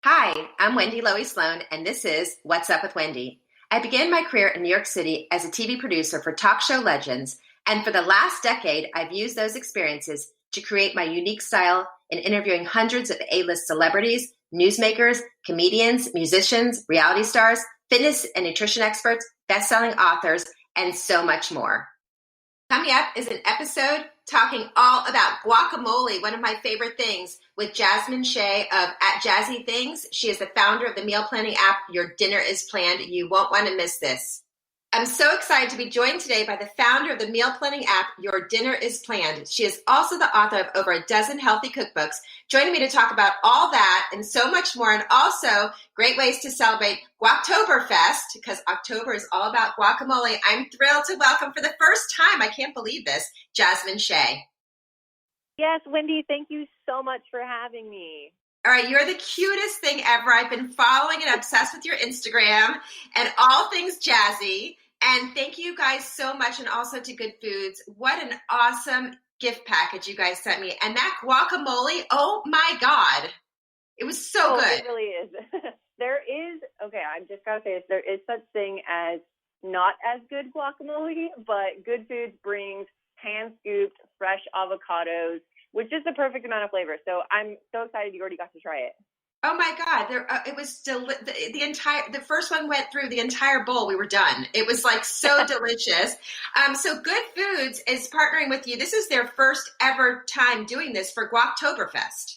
Hi, I'm Wendy Lowy Sloan, and this is What's Up with Wendy. I began my career in New York City as a TV producer for talk show legends, and for the last decade, I've used those experiences to create my unique style in interviewing hundreds of A-list celebrities, newsmakers, comedians, musicians, reality stars, fitness and nutrition experts, best-selling authors, and so much more. Coming up is an episode talking all about guacamole, one of my favorite things, with Jasmine Shea of At Jazzy Things. She is the founder of the meal planning app, Your Dinner is Planned. You won't want to miss this. I'm so excited to be joined today by the founder of the meal planning app, Your Dinner is Planned. She is also the author of over a dozen healthy cookbooks, joining me to talk about all that and so much more, and also great ways to celebrate Guactoberfest, because October is all about guacamole. I'm thrilled to welcome for the first time, I can't believe this, Jasmine Shea. Yes, Wendy, thank you so much for having me. All right, you're the cutest thing ever. I've been following and obsessed with your Instagram and all things jazzy. And thank you guys so much, and also to Good Foods. What an awesome gift package you guys sent me. And that guacamole, oh my God. It was so good. It really is. I just got to say this, there is such thing as not as good guacamole, but Good Foods brings hand-scooped fresh avocados, which is the perfect amount of flavor. So I'm so excited you already got to try it. Oh my God! It was the first one went through the entire bowl. We were done. It was like so delicious. So Good Foods is partnering with you. This is their first ever time doing this for Guactoberfest.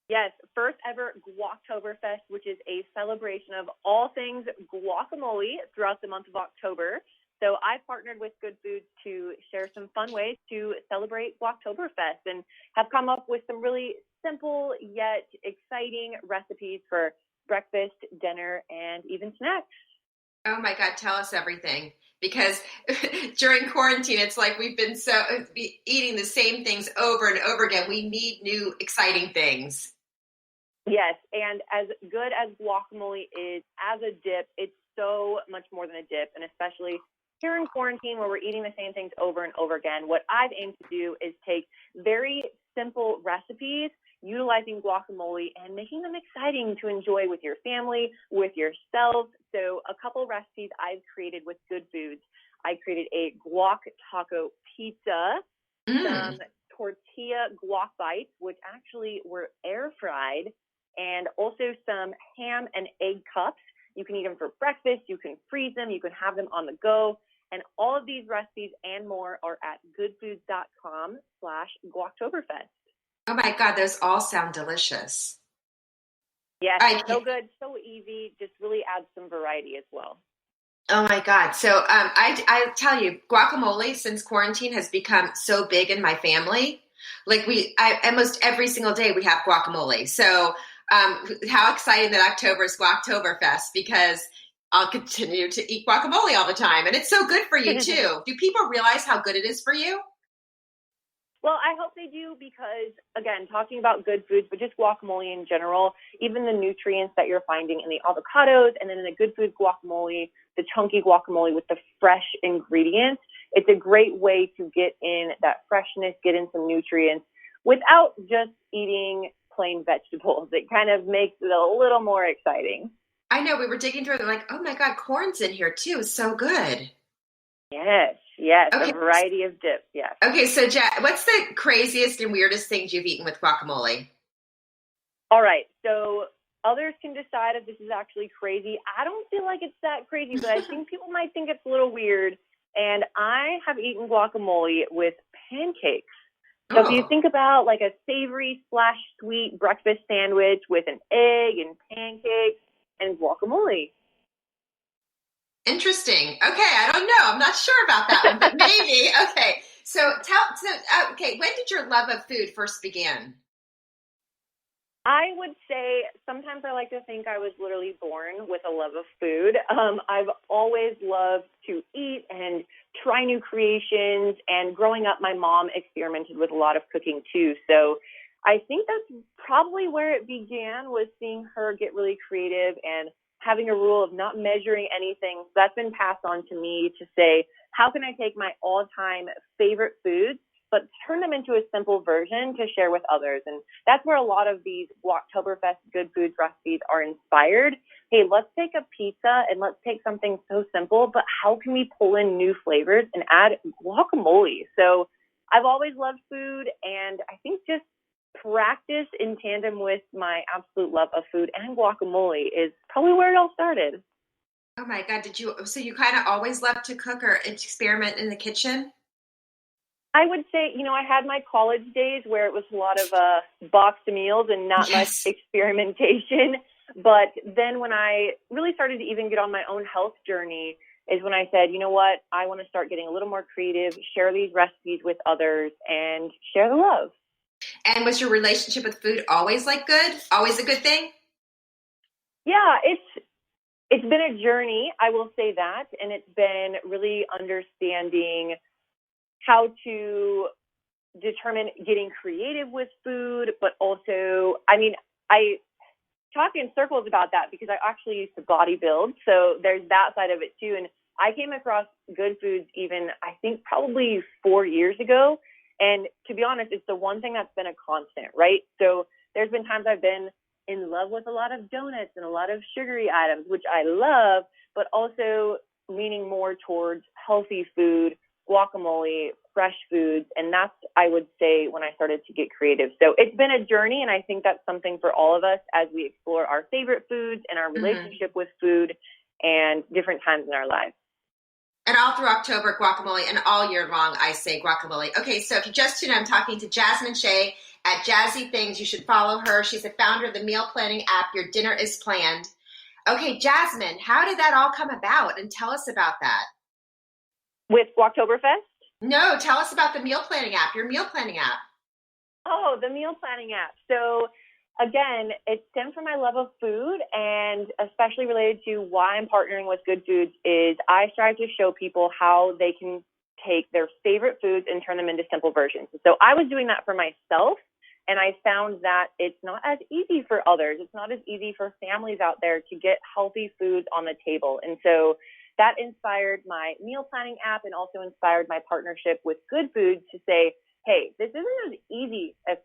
Yes, first ever Guactoberfest, which is a celebration of all things guacamole throughout the month of October. So I partnered with Good Foods to share some fun ways to celebrate Guactoberfest and have come up with some really simple yet exciting recipes for breakfast, dinner, and even snacks. Oh my God, tell us everything. Because during quarantine, it's like we've been eating the same things over and over again. We need new, exciting things. Yes, and as good as guacamole is as a dip, it's so much more than a dip, and especially here in quarantine where we're eating the same things over and over again, what I've aimed to do is take very simple recipes, utilizing guacamole and making them exciting to enjoy with your family, with yourself. So a couple recipes I've created with Good Foods. I created a guac taco pizza, some tortilla guac bites, which actually were air fried, and also some ham and egg cups. You can eat them for breakfast, you can freeze them, you can have them on the go. And all of these recipes and more are at goodfoods.com/Guactoberfest. Oh my God, those all sound delicious. Yes, so good, so easy, just really adds some variety as well. Oh my God. So I tell you, guacamole since quarantine has become so big in my family. Like almost every single day we have guacamole. So how exciting that October is Guactoberfest, because I'll continue to eat guacamole all the time. And it's so good for you too. Do people realize how good it is for you? Well, I hope they do, because, again, talking about Good Foods, but just guacamole in general, even the nutrients that you're finding in the avocados and then in the Good Foods guacamole, the chunky guacamole with the fresh ingredients, it's a great way to get in that freshness, get in some nutrients without just eating plain vegetables. It kind of makes it a little more exciting. I know, we were digging through it, they're like, oh my God, corn's in here too. It's so good. Yes, okay. A variety of dips, yes. Okay, so what's the craziest and weirdest things you've eaten with guacamole? All right, so others can decide if this is actually crazy. I don't feel like it's that crazy, but I think people might think it's a little weird. And I have eaten guacamole with pancakes. So if you think about like a savory / sweet breakfast sandwich with an egg and pancakes and guacamole. Interesting. Okay, I don't know. I'm not sure about that one, but maybe. Okay, so when did your love of food first begin? I would say sometimes I like to think I was literally born with a love of food. I've always loved to eat and try new creations, and growing up, my mom experimented with a lot of cooking too. So I think that's probably where it began, was seeing her get really creative and having a rule of not measuring anything. So that's been passed on to me to say, how can I take my all-time favorite foods, but turn them into a simple version to share with others. And that's where a lot of these Walktoberfest Good Foods recipes are inspired. Hey, let's take a pizza and let's take something so simple, but how can we pull in new flavors and add guacamole? So I've always loved food, and I think just practice in tandem with my absolute love of food and guacamole is probably where it all started. Oh my God, so you kind of always love to cook or experiment in the kitchen? I would say, I had my college days where it was a lot of boxed meals and not much Yes. experimentation. But then when I really started to even get on my own health journey is when I said, you know what, I want to start getting a little more creative, share these recipes with others, and share the love. And was your relationship with food always like good? Always a good thing? Yeah, it's been a journey, I will say that, and it's been really understanding how to determine getting creative with food, but also, I talk in circles about that because I actually used to bodybuild. So there's that side of it too. And I came across Good Foods even, I think probably 4 years ago. And to be honest, it's the one thing that's been a constant, right? So there's been times I've been in love with a lot of donuts and a lot of sugary items, which I love, but also leaning more towards healthy food, guacamole, fresh foods. And that's, I would say, when I started to get creative. So it's been a journey. And I think that's something for all of us as we explore our favorite foods and our relationship with food and different times in our lives. And all through October, guacamole, and all year long, I say guacamole. Okay, so if you just tuned in, I'm talking to Jasmine Shea at Jazzy Things. You should follow her. She's the founder of the meal planning app, Your Dinner is Planned. Okay, Jasmine, how did that all come about? And tell us about that. With Walktoberfest? No, tell us about the meal planning app, your meal planning app. Oh, the meal planning app. So again, it stemmed from my love of food, and especially related to why I'm partnering with Good Foods is I strive to show people how they can take their favorite foods and turn them into simple versions. So I was doing that for myself, and I found that it's not as easy for others. It's not as easy for families out there to get healthy foods on the table. And so that inspired my meal planning app and also inspired my partnership with Good Foods to say, hey, this isn't as easy as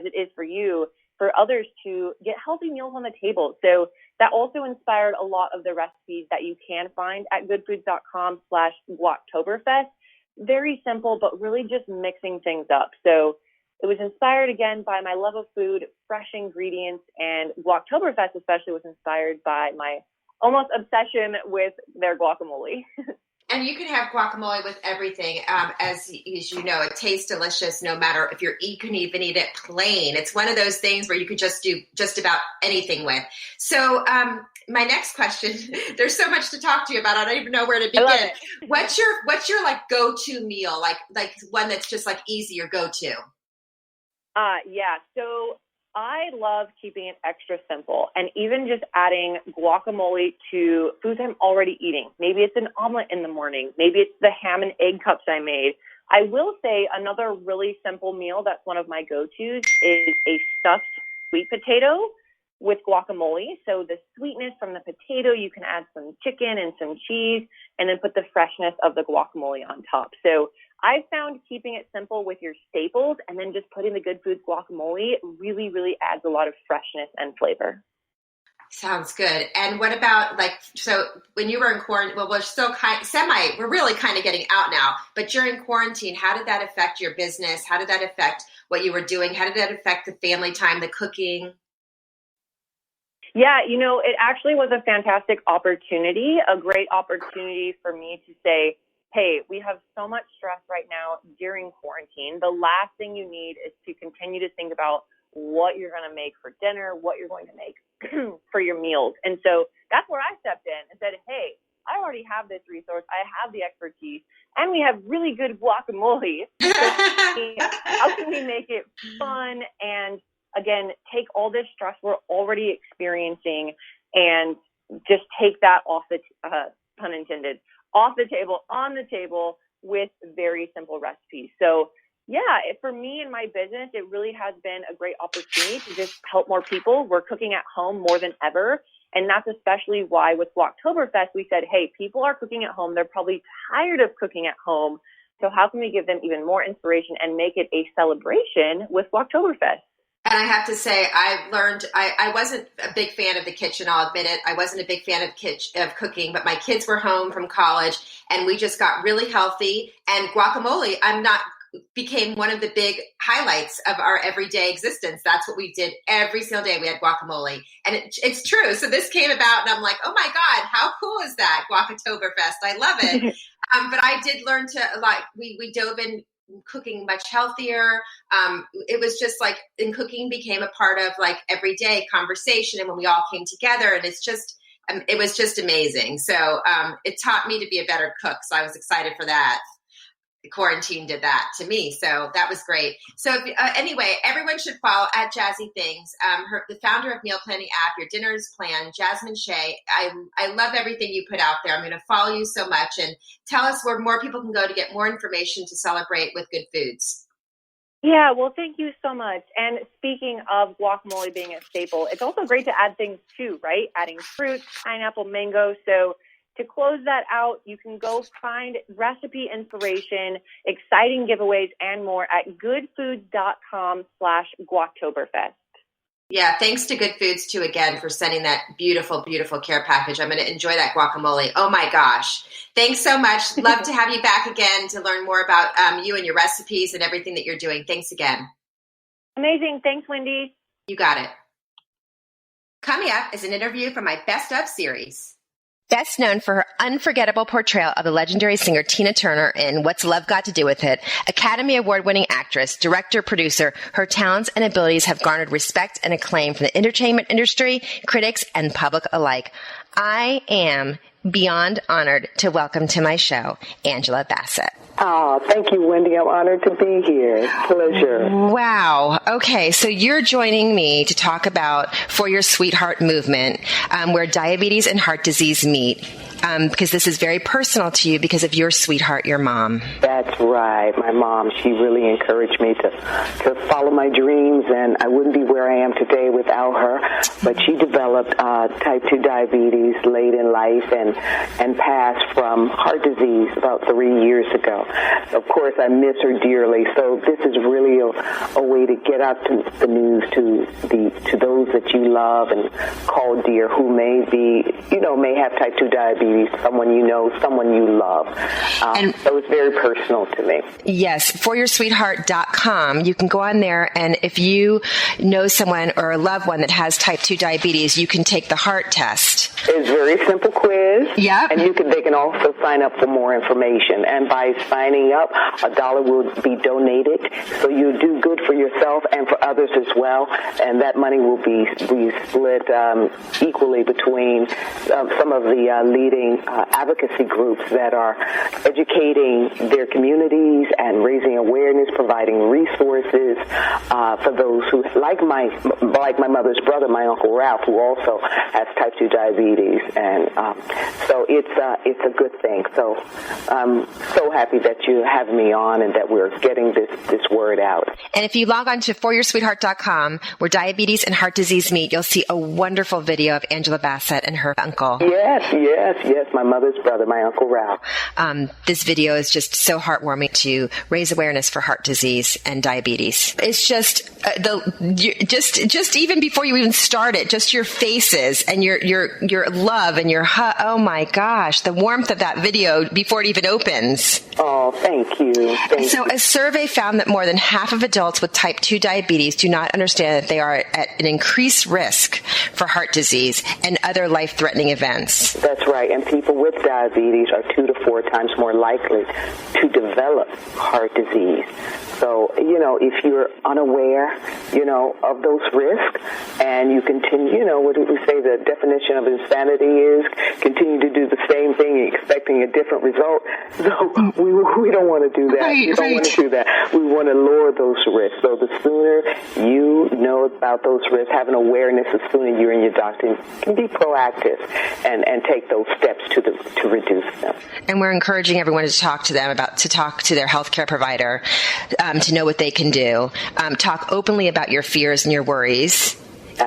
it is for you, for others to get healthy meals on the table. So that also inspired a lot of the recipes that you can find at goodfoods.com/Walktoberfest. Very simple, but really just mixing things up. So it was inspired again by my love of food, fresh ingredients, and Walktoberfest especially was inspired by my almost obsession with their guacamole. And you can have guacamole with everything. As you know, it tastes delicious no matter if you can even eat it plain. It's one of those things where you could just do just about anything with. So my next question, there's so much to talk to you about. I don't even know where to begin. What's your like go-to meal? Like one that's just like easy or go-to? Yeah. So I love keeping it extra simple and even just adding guacamole to foods I'm already eating. Maybe it's an omelet in the morning. Maybe it's the ham and egg cups I made. I will say another really simple meal that's one of my go-tos is a stuffed sweet potato with guacamole. So the sweetness from the potato, you can add some chicken and some cheese and then put the freshness of the guacamole on top. So I found keeping it simple with your staples and then just putting the Good Foods guacamole really, really adds a lot of freshness and flavor. Sounds good. And what about so when you were in quarantine, well, we're still we're really kind of getting out now, but during quarantine, how did that affect your business? How did that affect what you were doing? How did that affect the family time, the cooking? Yeah, it actually was a fantastic opportunity, a great opportunity for me to say, hey, we have so much stress right now during quarantine. The last thing you need is to continue to think about what you're going to make for dinner, what you're going to make for your meals. And so that's where I stepped in and said, hey, I already have this resource. I have the expertise, and we have really good guacamole. So how can we make it fun and, again, take all this stress we're already experiencing and just take that off the, pun intended, off the table, on the table with very simple recipes. So yeah, for me and my business, it really has been a great opportunity to just help more people. We're cooking at home more than ever. And that's especially why with Walktoberfest, we said, hey, people are cooking at home. They're probably tired of cooking at home. So how can we give them even more inspiration and make it a celebration with Walktoberfest? And I have to say, I've learned, I wasn't a big fan of the kitchen, I'll admit it. I wasn't a big fan of cooking, but my kids were home from college and we just got really healthy. And guacamole, became one of the big highlights of our everyday existence. That's what we did every single day. We had guacamole. And it's true. So this came about and I'm like, oh my God, how cool is that? Guacatoberfest. I love it. But I did learn to, we dove in cooking much healthier. It was just like, and cooking became a part of like everyday conversation. And when we all came together, and it's just, it was just amazing. So it taught me to be a better cook. So I was excited for that. Quarantine did that to me. So that was great. So anyway, everyone should follow at Jazzy Things, the founder of Meal Planning App, Your Dinner's Plan, Jasmine Shea. I love everything you put out there. I'm going to follow you so much, and tell us where more people can go to get more information to celebrate with good foods. Yeah, well, thank you so much. And speaking of guacamole being a staple, it's also great to add things too, right? Adding fruits, pineapple, mango. So to close that out, you can go find recipe inspiration, exciting giveaways, and more at goodfoods.com/Guactoberfest. Yeah, thanks to Good Foods, too, again, for sending that beautiful, beautiful care package. I'm going to enjoy that guacamole. Oh, my gosh. Thanks so much. Love to have you back again to learn more about you and your recipes and everything that you're doing. Thanks again. Amazing. Thanks, Wendy. You got it. Coming up is an interview from my Best Of series. Best known for her unforgettable portrayal of the legendary singer Tina Turner in What's Love Got to Do with It, Academy Award-winning actress, director, producer, her talents and abilities have garnered respect and acclaim from the entertainment industry, critics, and public alike. I am beyond honored to welcome to my show, Angela Bassett. Oh, thank you, Wendy. I'm honored to be here. Pleasure. Wow. Okay, so you're joining me to talk about For Your Sweetheart movement, where diabetes and heart disease meet, because this is very personal to you because of your sweetheart, your mom. That's right. My mom, she really encouraged me to follow my dreams, and I wouldn't be where I am today without her. But she developed type 2 diabetes late in life and passed from heart disease about 3 years ago. Of course, I miss her dearly. So this is really a way to get out the news to those that you love and call dear who may have type 2 diabetes, someone you know, someone you love. So it's very personal to me. Yes, foryoursweetheart.com. You can go on there, and if you know someone or a loved one that has type 2 diabetes, you can take the heart test. It's a very simple quiz. Yeah. And they can also sign up for more information. And by signing up, $1 will be donated. So you do good for yourself and for others as well. And that money will be split equally between some of the leading advocacy groups that are educating their communities and raising awareness, providing resources for those who, like my mother's brother, my Uncle Ralph, who also has type 2 diabetes. And so it's a good thing. So I'm so happy that you have me on and that we're getting this word out. And if you log on to foryoursweetheart.com, where diabetes and heart disease meet, you'll see a wonderful video of Angela Bassett and her uncle. Yes, my mother's brother, my Uncle Ralph. This video is just so heartwarming to raise awareness for heart disease and diabetes. It's just just even before you even start it, just your faces and your love and your oh my gosh, the warmth of that video before it even opens. Oh, thank you. So a survey found that more than half of adults with type 2 diabetes do not understand that they are at an increased risk for heart disease and other life-threatening events. That's right. And people with diabetes are 2 to 4 times more likely to develop heart disease. So, if you're unaware, of those risks and you continue, what do we say the definition of insanity is? Continue to do the same thing expecting a different result. So we don't want to do that. We don't want to do that. We want to lower those risks. So the sooner you know about those risks, have an awareness, the sooner you and your doctor can be proactive and take those steps to reduce them. And we're encouraging everyone to talk to their healthcare provider, to know what they can do. Talk openly about your fears and your worries.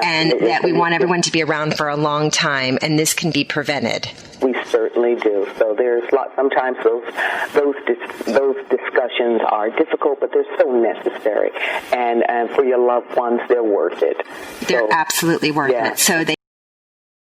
and that we want everyone to be around for a long time, and this can be prevented. We certainly do. So there's sometimes those discussions are difficult, but they're so necessary. And for your loved ones, they're worth it. They're absolutely worth it. So they